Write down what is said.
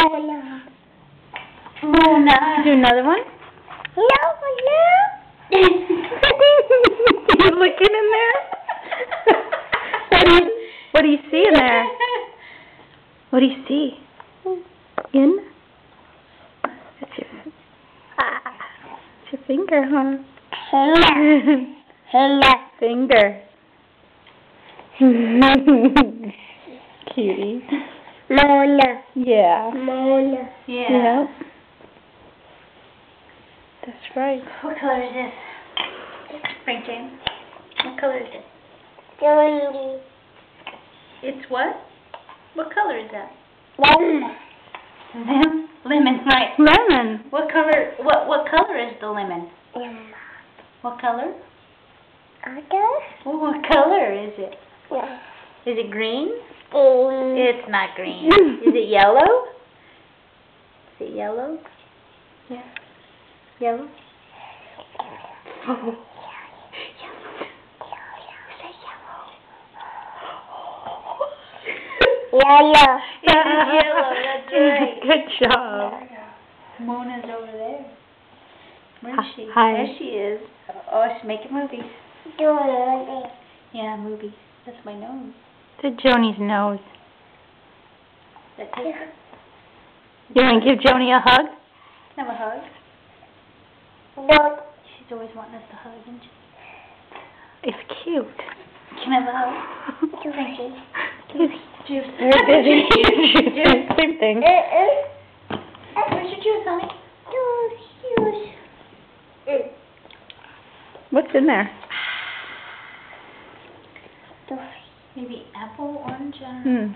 Mona. Mona. Do another one? No, no. You looking in there? What do you see in there? What do you see? In? That's your finger, huh? Finger. Cutie. Mona. Yeah. Mona. Yeah. Yep. That's right. What color is this? Frank James. What color is it? Johnny. It's what? What color is that? Lemon. Lemon, right. Lemon. What color? What color is the lemon? Lemon. What color? Okay. Well, what color is it? Yeah. Is it green? Green. It's not green. Is it yellow? Is it yellow? Yeah. Yellow? Oh. Yellow. It is yellow, that's right. Good job. Mona's over there. Where is she? Hi. There she is. Oh, she's making movies. Johnny. Yeah, movies. That's my nose. To Joni's nose. That takes her. You want to give Joni a hug? Have a hug. No. She's always wanting us to hug, isn't she? It's cute. Can I have a hug? Johnny. Juice. Very busy. Same thing. Where's your juice, honey? What's in there? Maybe apple, orange, I don't know. Hmm.